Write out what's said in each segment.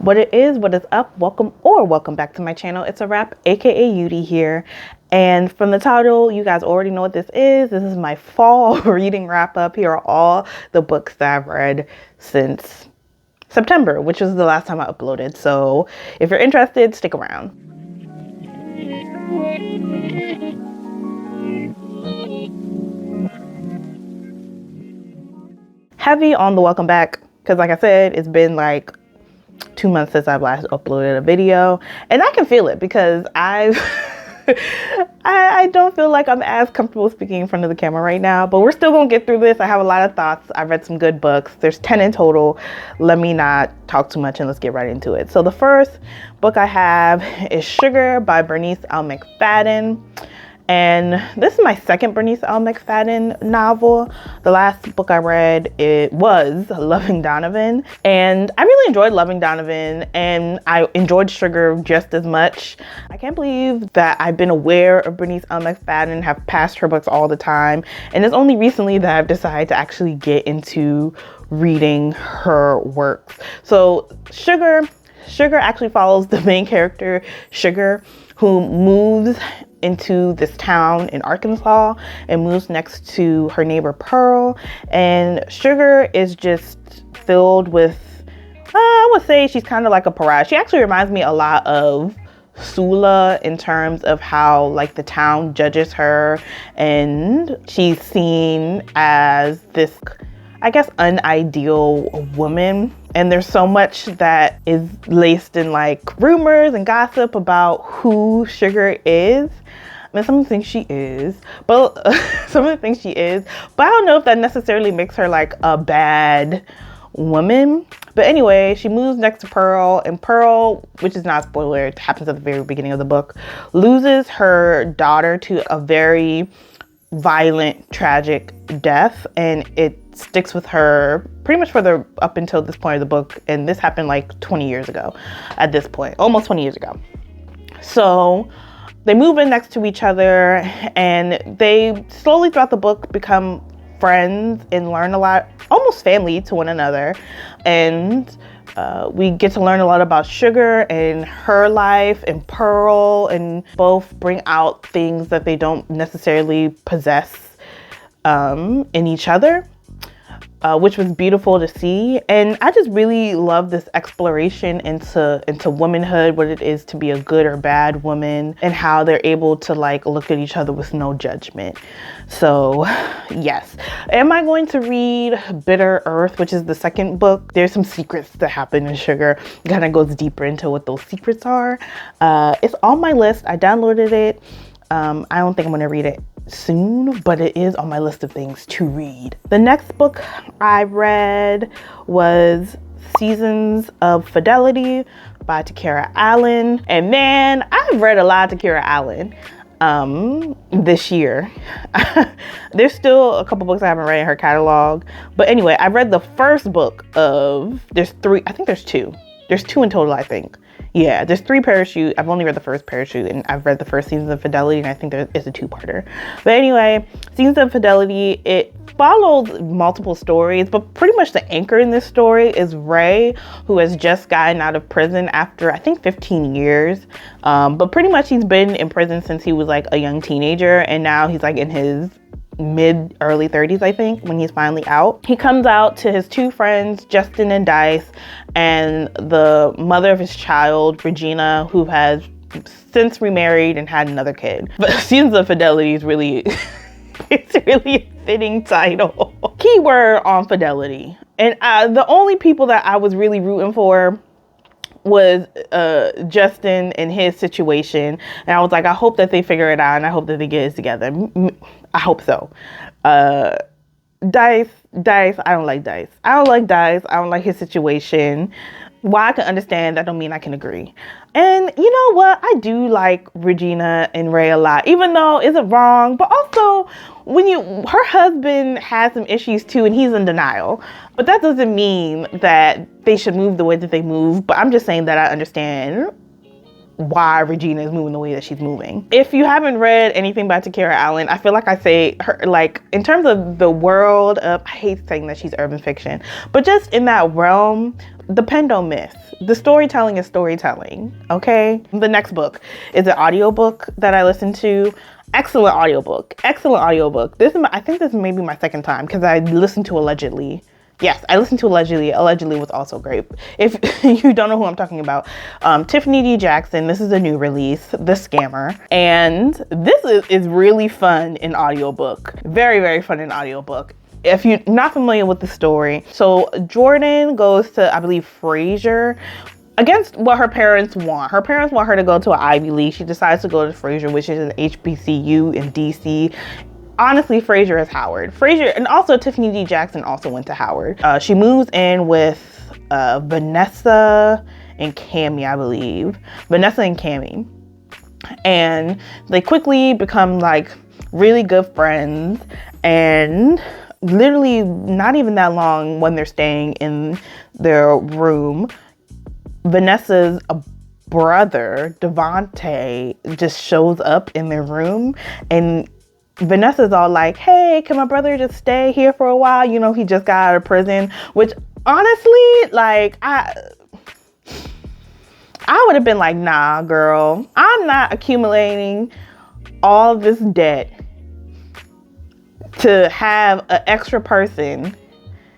What is up? Welcome back to my channel. It's a wrap, aka Yudi here. And from the title, you guys already know what this is. This is my fall reading wrap up. Here are all the books that I've read since September, which was the last time I uploaded. So if you're interested, stick around. Heavy on the welcome back, because like I said, it's been like 2 months since I've last uploaded a video, and I can feel it because I don't feel like I'm as comfortable speaking in front of the camera right now, but we're still gonna get through this. I have a lot of thoughts. I've read some good books. There's 10 in total. Let me not talk too much and let's get right into it. So the first book I have is Sugar by Bernice McFadden. And this is my second Bernice McFadden novel. The last book I read, it was Loving Donovan. And I really enjoyed Loving Donovan, and I enjoyed Sugar just as much. I can't believe that I've been aware of Bernice McFadden, have passed her books all the time. And it's only recently that I've decided to actually get into reading her works. So Sugar actually follows the main character, Sugar, who moves into this town in Arkansas and moves next to her neighbor Pearl. And Sugar is just filled with, I would say she's kind of like a pariah. She actually reminds me a lot of Sula in terms of how like the town judges her, and she's seen as this, I guess, unideal woman. And there's so much that is laced in like rumors and gossip about who Sugar is. I mean, some of the things she is, but I don't know if that necessarily makes her like a bad woman. But anyway, she moves next to Pearl, and Pearl, which is not a spoiler, it happens at the very beginning of the book, loses her daughter to a very violent, tragic death, and it sticks with her pretty much up until this point of the book. And this happened like 20 years ago at this point, almost 20 years ago. So they move in next to each other, and they slowly throughout the book become friends and learn a lot, almost family to one another. And we get to learn a lot about Sugar and her life and Pearl, and both bring out things that they don't necessarily possess in each other. Which was beautiful to see. And I just really love this exploration into womanhood, what it is to be a good or bad woman, and how they're able to like look at each other with no judgment. So yes. Am I going to read Bitter Earth, which is the second book? There's some secrets that happen in Sugar. It kind of goes deeper into what those secrets are. It's on my list. I downloaded it. I don't think I'm going to read it soon, but it is on my list of things to read. The next book I read was Seasons of Fidelity by Takerra. And man, I've read a lot of Takerra this year. There's still a couple books I haven't read in her catalog, but anyway, I read the first book of, there's two in total, I think. Yeah, there's 3 Parachute. I've only read the first Parachute, and I've read the first Seasons of Fidelity, and I think there is a 2-parter. But anyway, Seasons of Fidelity, it follows multiple stories, but pretty much the anchor in this story is Ray, who has just gotten out of prison after, I think, 15 years. But pretty much he's been in prison since he was like a young teenager, and now he's like in his early 30s, I think, when he's finally out. He comes out to his 2 friends, Justin and Dice, and the mother of his child, Regina, who has since remarried and had another kid. But Seasons of Fidelity is really, it's really a fitting title. Keyword on Fidelity. And the only people that I was really rooting for was Justin and his situation, and I was like, I hope that they figure it out, and I hope that they get it together. I hope so. Dice, I don't like Dice. I don't like his situation. While I can understand, that don't mean I can agree. And you know what? I do like Regina and Ray a lot, even though it's wrong, but also her husband has some issues too, and he's in denial. But that doesn't mean that they should move the way that they move. But I'm just saying that I understand why Regina is moving the way that she's moving. If you haven't read anything by Takerra, I feel like I say her, like, in terms of the world of, I hate saying that she's urban fiction, but just in that realm, depend on myth. The storytelling is storytelling, okay? The next book is an audiobook that I listened to. Excellent audiobook. I think this is maybe my second time because I listened to Allegedly. Yes, I listened to Allegedly. Allegedly was also great. If you don't know who I'm talking about, Tiffany D. Jackson, this is a new release, The Scammer. And this is really fun in audiobook. Very, very fun in audiobook. If you're not familiar with the story, so Jordan goes to, I believe, Fraser against what her parents want. Her parents want her to go to an Ivy League. She decides to go to Fraser, which is an HBCU in DC. Honestly, Fraser is Howard. Fraser, and also Tiffany D. Jackson also went to Howard. She moves in with Vanessa and Cammie, I believe. Vanessa and Cammie. And they quickly become like really good friends. And literally not even that long when they're staying in their room, Vanessa's brother, Devontae, just shows up in their room, and Vanessa's all like, hey, can my brother just stay here for a while? You know, he just got out of prison, which honestly, like, I would have been like, nah, girl, I'm not accumulating all this debt to have an extra person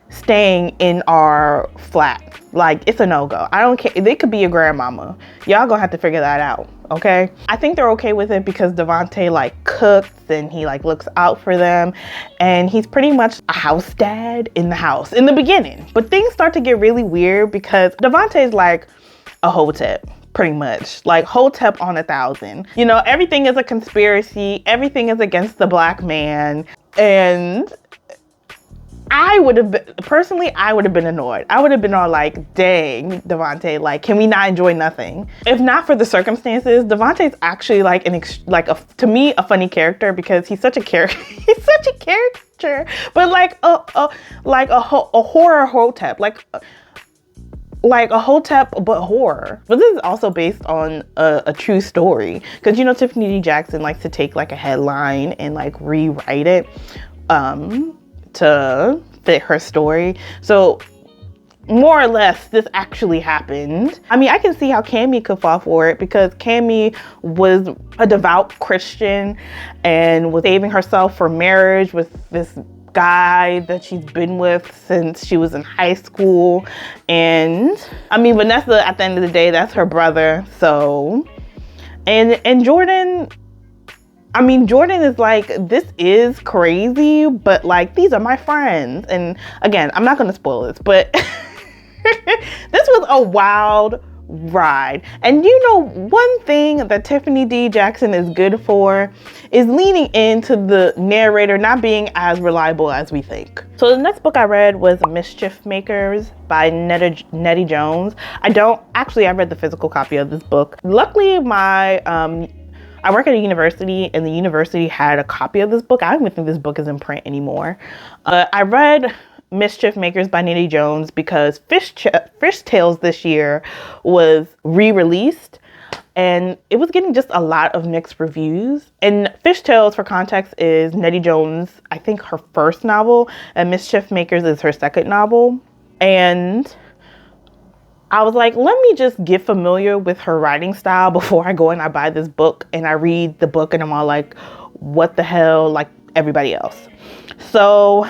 staying in our flat. Like, it's a no-go. I don't care. They could be your grandmama. Y'all gonna have to figure that out, okay? I think they're okay with it because Devontae like cooks and he like looks out for them, and he's pretty much a house dad in the house in the beginning. But things start to get really weird because Devontae's like a hotep, pretty much. Like hotep on 1,000. You know, everything is a conspiracy. Everything is against the black man. And I would have been annoyed. I would have been all like, dang, Devontae, like, can we not enjoy nothing? If not for the circumstances, Devontae's actually like to me, a funny character because he's such a character. He's such a character, but like a horror hotep, like a hotep, but horror. But this is also based on a true story. Because, you know, Tiffany D. Jackson likes to take like a headline and like rewrite it to fit her story. So more or less, this actually happened. I mean, I can see how Cammie could fall for it because Cammie was a devout Christian and was saving herself for marriage with this guy that she's been with since she was in high school. And I mean, Vanessa, at the end of the day, that's her brother. So, and Jordan, I mean, Jordan is like, this is crazy, but like, these are my friends. And again, I'm not going to spoil this, but this was a wild ride. And you know, one thing that Tiffany D. Jackson is good for is leaning into the narrator not being as reliable as we think. So the next book I read was Mischief Makers by Nettie Jones. I read the physical copy of this book. Luckily, I work at a university, and the university had a copy of this book. I don't even think this book is in print anymore. I read Mischief Makers by Nettie Jones because Fish Tales this year was re-released, and it was getting just a lot of mixed reviews. And Fish Tales, for context, is Nettie Jones, I think, her first novel, and Mischief Makers is her second novel. And I was like, let me just get familiar with her writing style before I go and I buy this book and I read the book and I'm all like, what the hell, like everybody else. So,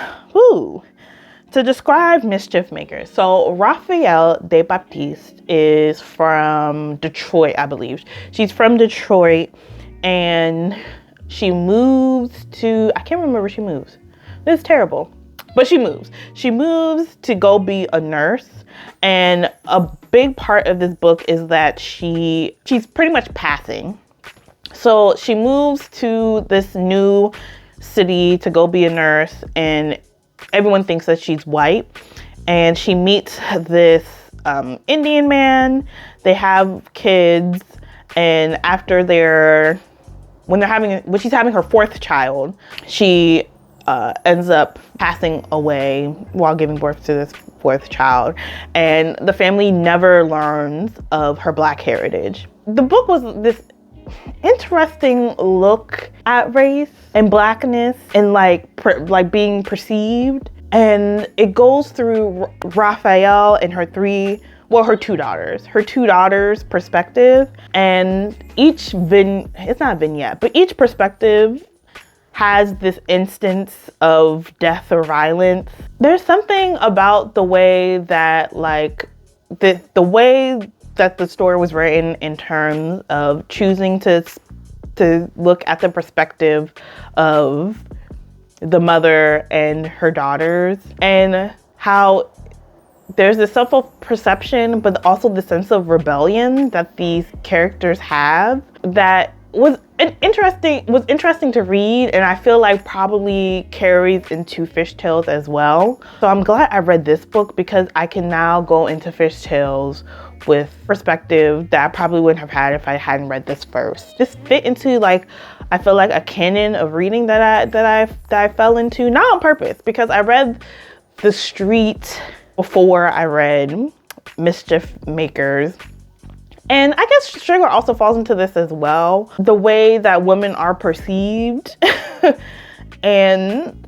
to describe Mischief Makers. So Raphael De Baptiste is from Detroit, I believe. She's from Detroit and she moves to, I can't remember where she moves. This is terrible. But she moves. She moves to go be a nurse. And a big part of this book is that she's pretty much passing. So she moves to this new city to go be a nurse, and everyone thinks that she's white. And she meets this Indian man. They have kids, and after when she's having her fourth child, she ends up passing away while giving birth to this fourth child, and the family never learns of her Black heritage. The book was this interesting look at race and Blackness and like being perceived, and it goes through Raphael and her three her two daughters perspective, and each it's not a vignette, but each perspective has this instance of death or violence. There's something about the way that like the way that the story was written in terms of choosing to look at the perspective of the mother and her daughters, and how there's this self-perception, but also the sense of rebellion that these characters have that was interesting to read, and I feel like probably carries into Fishtails as well. So I'm glad I read this book, because I can now go into Fishtails with perspective that I probably wouldn't have had if I hadn't read this first. Just fit into like, I feel like a canon of reading that I fell into, not on purpose, because I read The Street before I read Mischief Makers. And I guess sugar also falls into this as well. The way that women are perceived and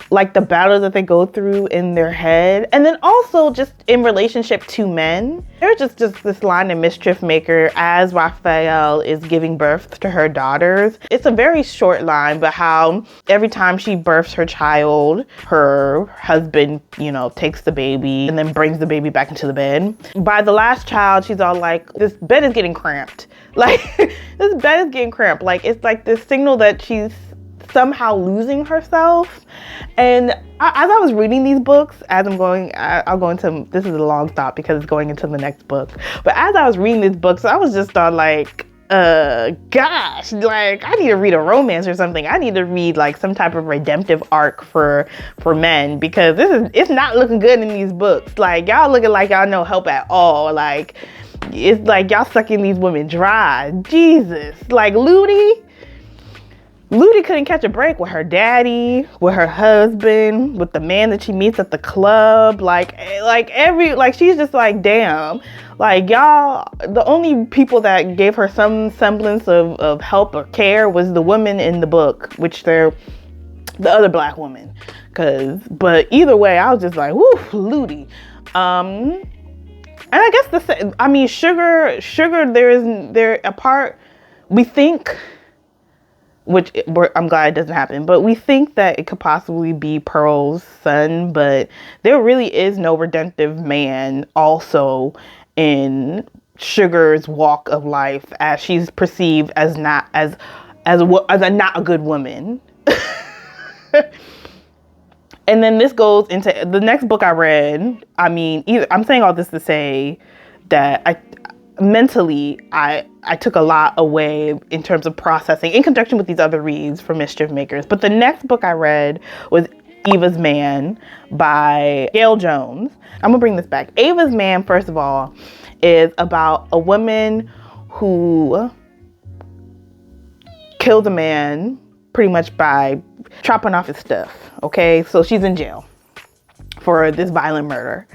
like the battle that they go through in their head. And then also just in relationship to men. There's just this line in Mischief Maker as Raphael is giving birth to her daughters. It's a very short line, but how every time she births her child, her husband, you know, takes the baby and then brings the baby back into the bed. By the last child, she's all like, this bed is getting cramped. Like, this bed is getting cramped. Like, it's like this signal that she's somehow losing herself. And as I was reading these books, as I'm going, I'll go into, this is a long thought because it's going into the next book. But as I was reading these books, I was just on like, gosh, like I need to read a romance or something. I need to read like some type of redemptive arc for men, because it's not looking good in these books. Like y'all looking like y'all no help at all. Like it's like y'all sucking these women dry. Jesus, like Ludi couldn't catch a break with her daddy, with her husband, with the man that she meets at the club. Like she's just like, damn. Like y'all, the only people that gave her some semblance of help or care was the women in the book, which they're the other black woman. But either way, I was just like, woo, Ludi. And I guess Sugar, there a part we think, which I'm glad it doesn't happen, but we think that it could possibly be Pearl's son, but there really is no redemptive man also in Sugar's walk of life, as she's perceived as not a good woman. And then this goes into the next book I read. I mean, I'm saying all this to say that I took a lot away in terms of processing in conjunction with these other reads for Mischief Makers. But the next book I read was Eva's Man by Gayl Jones. I'm gonna bring this back. Eva's Man, first of all, is about a woman who killed a man pretty much by chopping off his stuff. Okay, so she's in jail for this violent murder.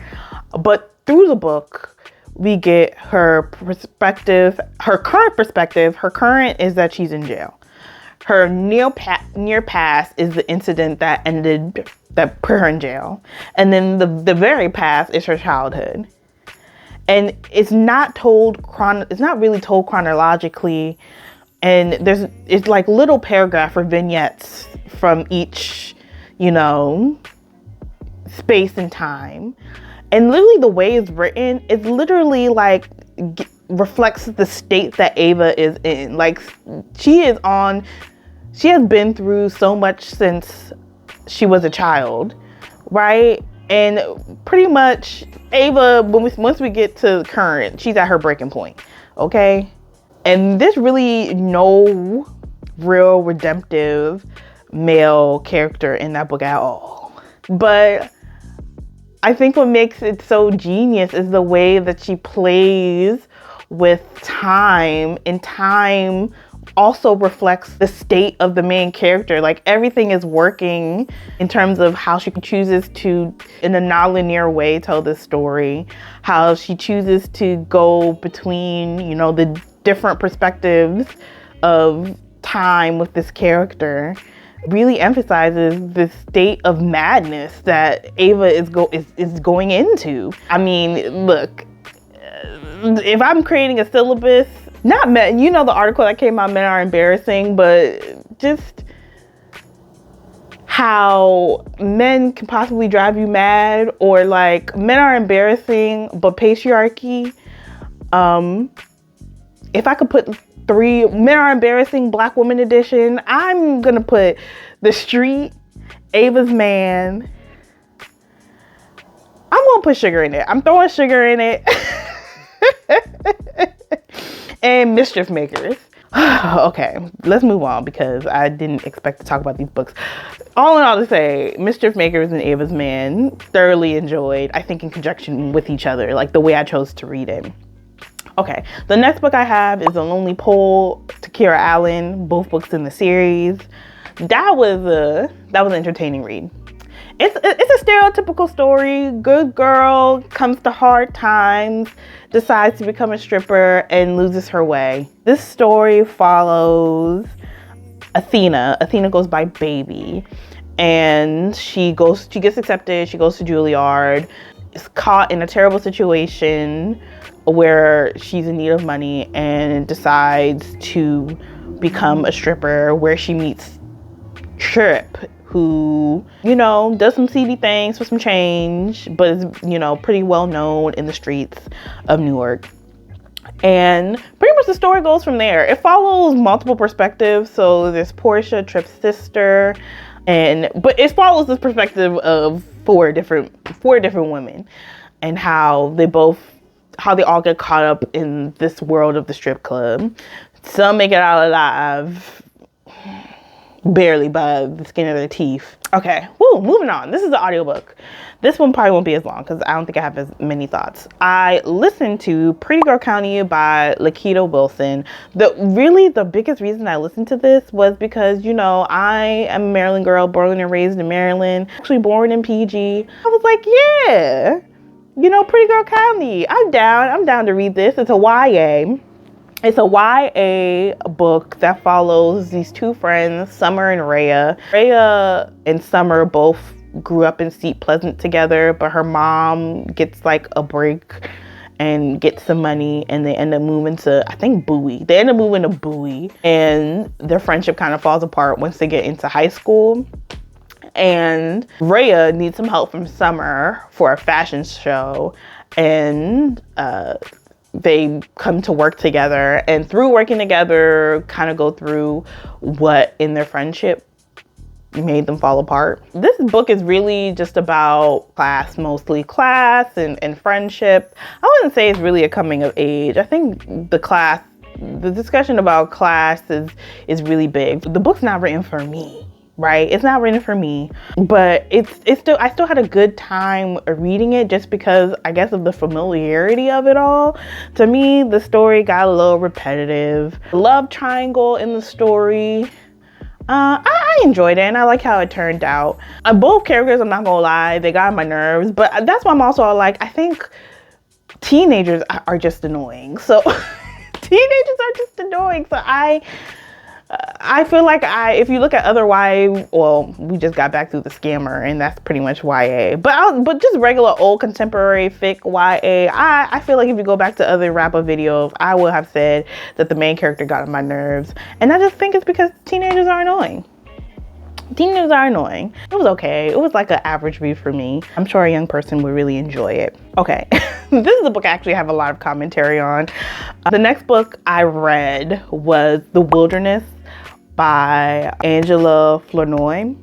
But through the book, we get her perspective, her current perspective. Her current is that she's in jail. Her near past is the incident that put her in jail. And then the very past is her childhood. And it's not really told chronologically. And it's like little paragraph or vignettes from each, space and time. And literally the way it's written, it's literally like reflects the state that Ava is in. Like she has been through so much since she was a child, right? And pretty much Ava, once we get to current, she's at her breaking point, okay? And there's really no real redemptive male character in that book at all. But I think what makes it so genius is the way that she plays with time, and time also reflects the state of the main character. Like everything is working in terms of how she chooses to, in a non-linear way, tell this story, how she chooses to go between, the different perspectives of time with this character. really emphasizes the state of madness that Ava is going into. I mean, look, if I'm creating a syllabus, not men, you know, the article that came out, men are embarrassing, but just how men can possibly drive you mad, or like men are embarrassing, but patriarchy. If I could put 3 men are embarrassing Black woman edition, I'm gonna put The Street, Ava's Man. I'm gonna put Sugar in it. I'm throwing Sugar in it. And Mischief Makers. Okay, let's move on because I didn't expect to talk about these books. All in all, to say, Mischief Makers and Ava's Man, thoroughly enjoyed, I think in conjunction with each other, like the way I chose to read it. Okay, the next book I have is A Lonely Pole, Takerra Allen, both books in the series. That was an entertaining read. It's a stereotypical story. Good girl comes to hard times, decides to become a stripper, and loses her way. This story follows Athena. Athena goes by Baby, and she gets accepted. She goes to Juilliard, is caught in a terrible situation where she's in need of money, and decides to become a stripper, where she meets Trip, who, you know, does some seedy things for some change, but is, you know, pretty well known in the streets of Newark. And pretty much the story goes from there. It follows multiple perspectives. So there's Portia, Trip's sister, but it follows this perspective of four different women, and how they all get caught up in this world of the strip club. Some make it out alive, barely by the skin of their teeth. Okay, moving on. This is the audiobook. This one probably won't be as long because I don't think I have as many thoughts. I listened to Pretty Girl County by Lakita Wilson. The biggest reason I listened to this was because, you know, I am a Maryland girl, born and raised in Maryland, actually born in PG. I was like, yeah, you know, Pretty Girl County, I'm down to read this. It's a YA. It's a YA book that follows these two friends, Summer and Rhea. Rhea and Summer both grew up in Seat Pleasant together, but her mom gets like a break and gets some money, and they end up moving to, I think, Bowie. They end up moving to Bowie, and their friendship kind of falls apart once they get into high school. And Rhea needs some help from Summer for a fashion show, and they come to work together, and through working together kind of go through what in their friendship made them fall apart. This book is really just about class, mostly class and friendship. I wouldn't say it's really a coming of age. I think the discussion about class is really big. The book's not written for me, right? It's not written for me, but I still had a good time reading it, just because I guess of the familiarity of it all. To me, the story got a little repetitive. Love triangle in the story, I enjoyed it, and I like how it turned out. Both characters, I'm not gonna lie, they got on my nerves, but that's why I'm also like, I think teenagers are just annoying. So teenagers are just annoying. So I feel like if you look at other YA, well, we just got back through The Scammer, and that's pretty much YA. But just regular old contemporary fic YA, I feel like if you go back to other wrap-up videos, I would have said that the main character got on my nerves. And I just think it's because teenagers are annoying. Teenagers are annoying. It was okay. It was like an average read for me. I'm sure a young person would really enjoy it. Okay, this is a book I actually have a lot of commentary on. The next book I read was The Wilderness by Angela Flournoy,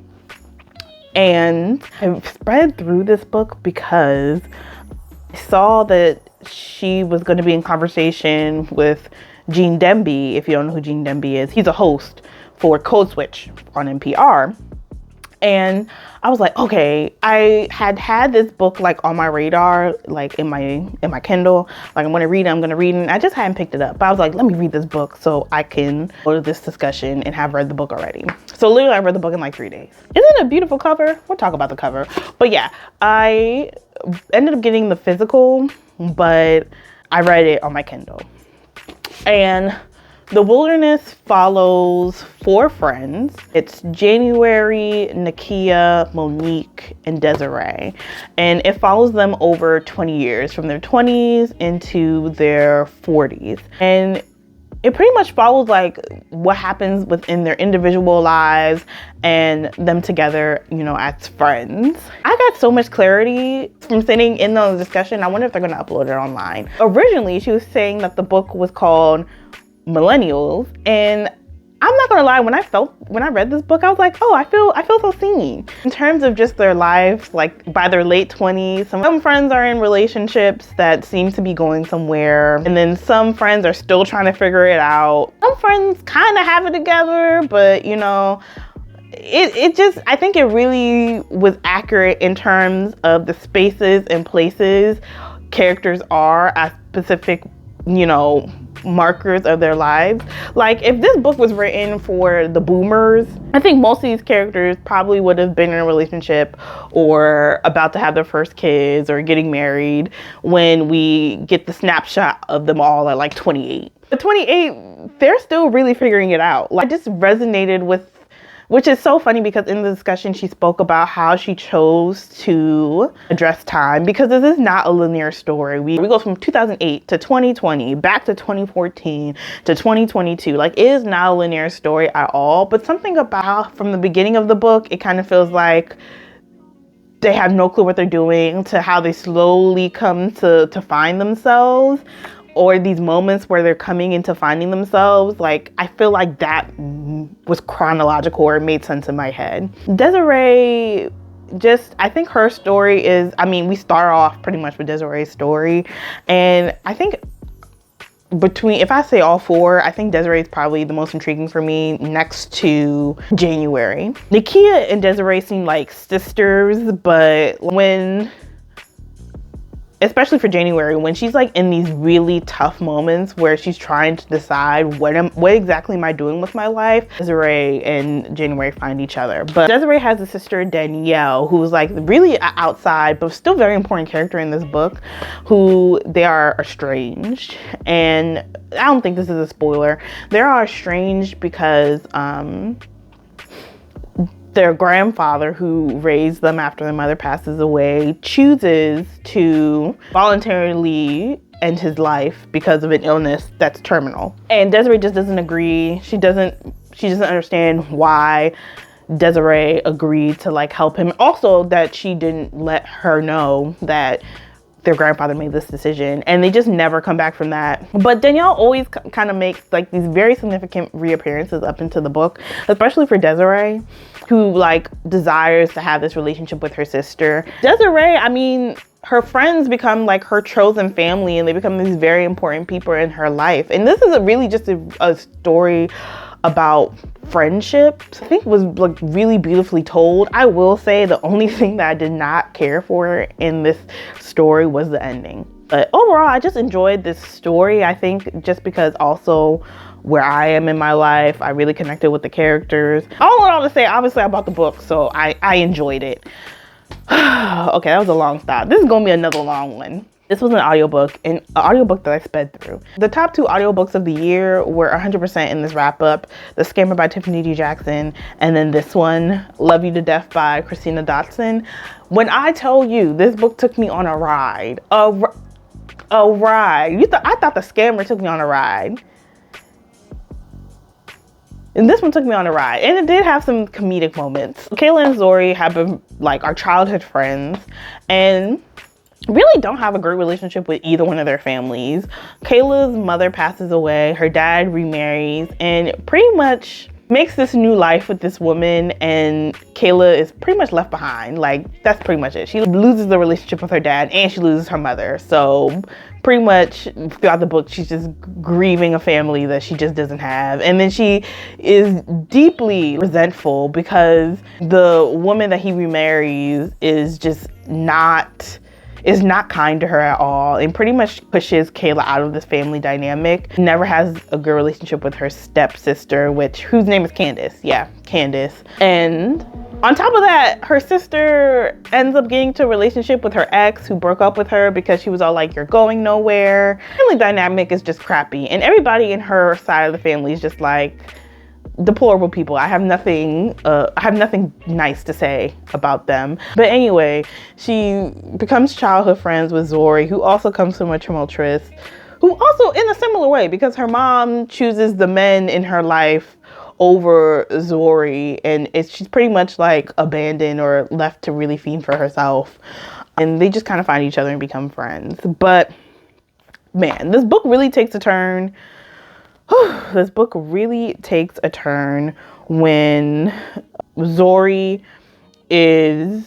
and I spread through this book because I saw that she was going to be in conversation with Gene Demby. If you don't know who Gene Demby is, he's a host for Code Switch on NPR. And I was like, okay, I had this book like on my radar, like in my Kindle, like I'm gonna read it, and I just hadn't picked it up. But I was like, let me read this book so I can go to this discussion and have read the book already. So literally I read the book in like 3 days. Isn't it a beautiful cover? We'll talk about the cover. But yeah, I ended up getting the physical, but I read it on my Kindle. And The Wilderness follows 4 friends. It's January, Nakia, Monique, and Desiree. And it follows them over 20 years, from their 20s into their 40s. And it pretty much follows like what happens within their individual lives and them together, you know, as friends. I got so much clarity from sitting in on the discussion. I wonder if they're gonna upload it online. Originally, she was saying that the book was called Millennials, and I'm not gonna lie, when I read this book, I was like, oh, I feel so seen. In terms of just their lives, like by their late 20s, some friends are in relationships that seem to be going somewhere, and then some friends are still trying to figure it out. Some friends kind of have it together, but you know, it just, I think it really was accurate in terms of the spaces and places characters are at specific, you know, markers of their lives. Like if this book was written for the boomers, I think most of these characters probably would have been in a relationship or about to have their first kids or getting married when we get the snapshot of them all at like 28. But 28, they're still really figuring it out. Like, I just resonated with, which is so funny because in the discussion she spoke about how she chose to address time, because this is not a linear story. We go from 2008 to 2020, back to 2014 to 2022. Like, it is not a linear story at all, but something about from the beginning of the book, it kind of feels like they have no clue what they're doing to how they slowly come to find themselves, or these moments where they're coming into finding themselves. Like, I feel like that was chronological, or it made sense in my head. Desiree, just, I think her story is, I mean, we start off pretty much with Desiree's story, and I think between, if I say all 4, I think Desiree is probably the most intriguing for me, next to January. Nakia and Desiree seem like sisters, but when, especially for January, when she's like in these really tough moments where she's trying to decide what exactly am I doing with my life, Desiree and January find each other. But Desiree has a sister, Danielle, who's like really outside, but still very important character in this book, who they are estranged. And I don't think this is a spoiler. They are estranged because their grandfather, who raised them after their mother passes away, chooses to voluntarily end his life because of an illness that's terminal. And Desiree just doesn't agree. She doesn't understand why Desiree agreed to like help him. Also, that she didn't let her know that their grandfather made this decision, and they just never come back from that. But Danielle always kind of makes like these very significant reappearances up into the book, especially for Desiree, who like desires to have this relationship with her sister. Desiree, I mean, her friends become like her chosen family, and they become these very important people in her life. And this is really just a story about friendships. I think it was like really beautifully told. I will say the only thing that I did not care for in this story was the ending. But overall, I just enjoyed this story. I think just because also where I am in my life, I really connected with the characters. All to say, obviously I bought the book, so I enjoyed it. Okay, that was a long stop. This is gonna be another long one. This was an audiobook, and an audiobook that I sped through. The top 2 audiobooks of the year were 100% in this wrap up. The Scammer by Tiffany D. Jackson, and then this one, Love You to Death by Christina Dotson. When I tell you, this book took me on a ride. A ride. I thought The Scammer took me on a ride. And this one took me on a ride, and it did have some comedic moments. Kayla and Zori have been like our childhood friends, and really don't have a great relationship with either one of their families. Kayla's mother passes away, her dad remarries, and pretty much makes this new life with this woman, and Kayla is pretty much left behind. Like, that's pretty much it. She loses the relationship with her dad, and she loses her mother. So pretty much throughout the book, she's just grieving a family that she just doesn't have. And then she is deeply resentful because the woman that he remarries is not kind to her at all, and pretty much pushes Kayla out of this family dynamic. Never has a good relationship with her stepsister, whose name is Candace. Yeah, Candace. And On top of that, her sister ends up getting into a relationship with her ex who broke up with her because she was all like, you're going nowhere. Family dynamic is just crappy. And everybody in her side of the family is just like deplorable people. I have nothing nice to say about them. But anyway, she becomes childhood friends with Zori, who also comes from a tumultuous, who also in a similar way, because her mom chooses the men in her life over Zori, and she's pretty much like abandoned or left to really fend for herself, and they just kind of find each other and become friends. But man, this book really takes a turn. This book really takes a turn when Zori is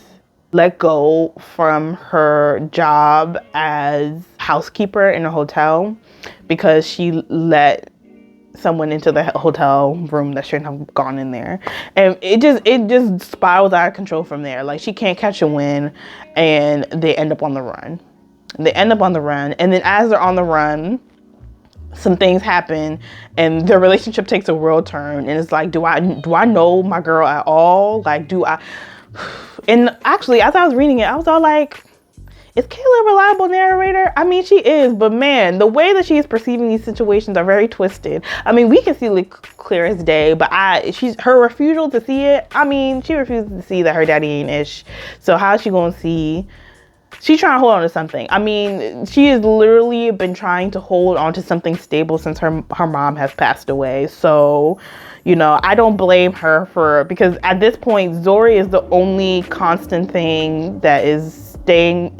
let go from her job as housekeeper in a hotel because she let someone into the hotel room that shouldn't have gone in there, and it just spirals out of control from there. Like, she can't catch a wind, and they end up on the run. And then as they're on the run, some things happen, and their relationship takes a world turn. And it's like, do I know my girl at all? Like, do I? And actually, as I was reading it, I was all like, is Kayla a reliable narrator? I mean, she is, but man, the way that she's perceiving these situations are very twisted. I mean, we can see it clear as day, but her refusal to see it, I mean, she refuses to see that her daddy ain't ish. So how is she going to see? She's trying to hold on to something. I mean, she has literally been trying to hold on to something stable since her mom has passed away. So, you know, I don't blame her because at this point, Zori is the only constant thing that is staying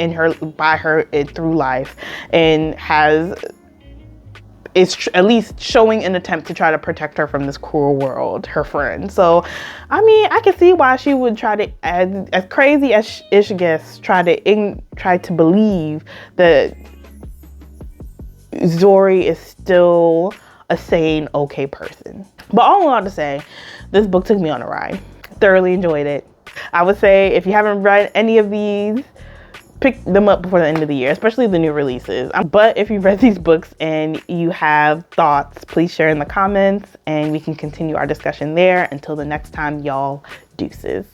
by her through life, and is at least showing an attempt to try to protect her from this cruel world, her friend. So, I mean, I can see why she would try to, as crazy as Ish gets, try to believe that Zori is still a sane, okay person. But all I want to say, this book took me on a ride. Thoroughly enjoyed it. I would say if you haven't read any of these, pick them up before the end of the year, especially the new releases. But if you've read these books and you have thoughts, please share in the comments and we can continue our discussion there. Until the next time, y'all, deuces.